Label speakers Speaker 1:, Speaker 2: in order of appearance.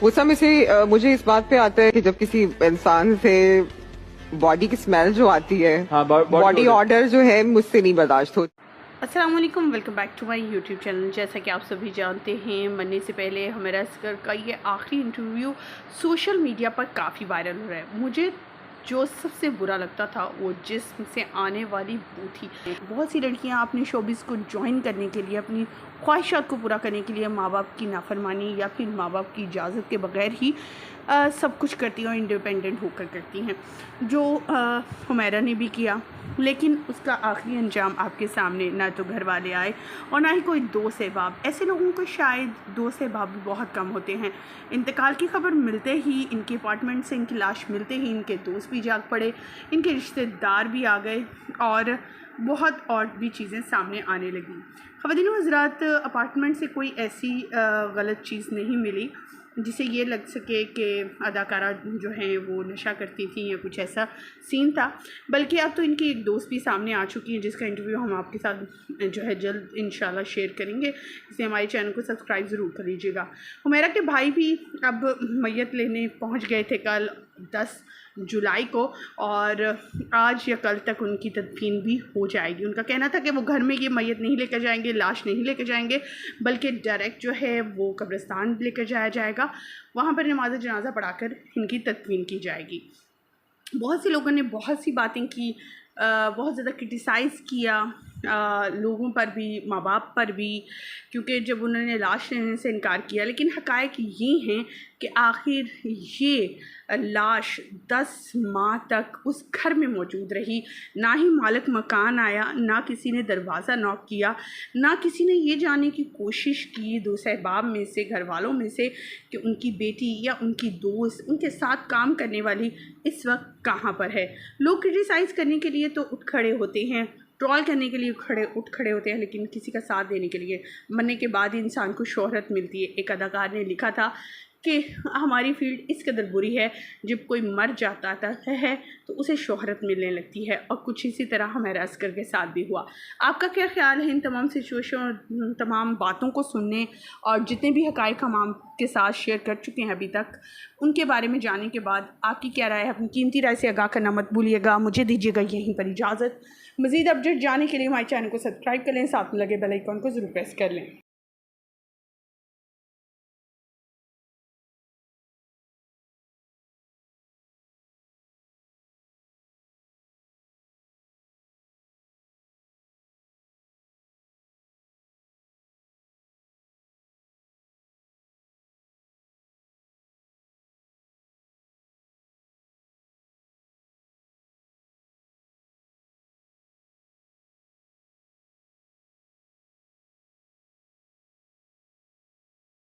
Speaker 1: गुस्सा में से मुझे इस बात पे आता है कि जब किसी इंसान से बॉडी की स्मेल जो आती है,
Speaker 2: हाँ,
Speaker 1: बॉडी ऑर्डर जो है मुझसे नहीं बर्दाश्त होती।
Speaker 3: अस्सलाम वालेकुम, welcome back to my YouTube channel. जैसा कि आप सभी जानते हैं, मरने से पहले हुमैरा असगर का ये आखिरी इंटरव्यू सोशल मीडिया पर काफ़ी वायरल हो रहा है। मुझे जो सबसे बुरा लगता था वो जिस्म से आने वाली बू थी। बहुत सी लड़कियां अपनी शोबिस को ज्वाइन करने के लिए, अपनी ख्वाहिशात को पूरा करने के लिए माँ बाप की नाफरमानी या फिर माँ बाप की इजाज़त के बगैर ही सब कुछ करती हैं और इंडिपेंडेंट होकर करती हैं, जो हुमैरा ने भी किया। लेकिन उसका आखिरी अंजाम आपके सामने, ना तो घर वाले आए और ना ही कोई दोस्त अहबाब। ऐसे लोगों को शायद दोस्त अहबाब भी बहुत कम होते हैं। इंतकाल की खबर मिलते ही, इनके अपार्टमेंट से इनकी लाश मिलते ही इनके दोस्त भी जाग पड़े, इनके रिश्तेदार भी आ गए और बहुत और भी चीज़ें सामने आने लगी। ख़वातीन व हज़रात, अपार्टमेंट से कोई ऐसी गलत चीज़ नहीं मिली जिसे ये लग सके कि अदाकारा जो हैं वो नशा करती थी या कुछ ऐसा सीन था। बल्कि अब तो इनकी एक दोस्त भी सामने आ चुकी है, जिसका इंटरव्यू हम आपके साथ जो है जल्द इंशाल्लाह शेयर करेंगे। इसलिए हमारे चैनल को सब्सक्राइब ज़रूर कर लीजिएगा। हुमैरा के भाई भी अब मैयत लेने पहुंच गए थे कल 10 जुलाई को, और आज या कल तक उनकी तदफीन भी हो जाएगी। उनका कहना था कि वो घर में ये मैयत नहीं लेकर जाएंगे, लाश नहीं लेकर जाएंगे, बल्कि डायरेक्ट जो है वो कब्रिस्तान लेकर जाया जाएगा। वहाँ पर नमाज जनाजा पढ़ाकर इनकी तदफीन की जाएगी। बहुत से लोगों ने बहुत सी बातें की, बहुत ज़्यादा क्रिटिसाइज़ किया लोगों पर भी, माँ बाप पर भी, क्योंकि जब उन्होंने लाश लेने से इनकार किया। लेकिन हक़ाइक़ ये हैं कि आखिर ये लाश 10 माह तक उस घर में मौजूद रही। ना ही मालिक मकान आया, ना किसी ने दरवाज़ा नॉक किया, ना किसी ने ये जानने की कोशिश की दो सहबाब में से, घर वालों में से, कि उनकी बेटी या उनकी दोस्त, उनके साथ काम करने वाली इस वक्त कहाँ पर है। लोग क्रिटिसाइज़ करने के लिए तो उठ खड़े होते हैं, ट्रॉल करने के लिए उठ खड़े होते हैं, लेकिन किसी का साथ देने के लिए, मरने के बाद ही इंसान को शोहरत मिलती है। एक अदाकार ने लिखा था कि हमारी फील्ड इस कदर बुरी है, जब कोई मर जाता है तो उसे शोहरत मिलने लगती है, और कुछ इसी तरह हुमैरा असगर के साथ भी हुआ। आपका क्या ख्याल है इन तमाम सिचुएशन और तमाम बातों को सुनने, और जितने भी हक़ाइक़ हम आपके साथ शेयर कर चुके हैं अभी तक, उनके बारे में जानने के बाद आपकी क्या राय है? अपनी कीमती राय से आगाह करना मत भूलिएगा। मुझे दीजिएगा यहीं पर इजाज़त। मज़ीद अपडेट जानने के लिए हमारे चैनल को सब्सक्राइब कर लें, साथ में लगे बेल आइकन को ज़रूर प्रेस कर लें।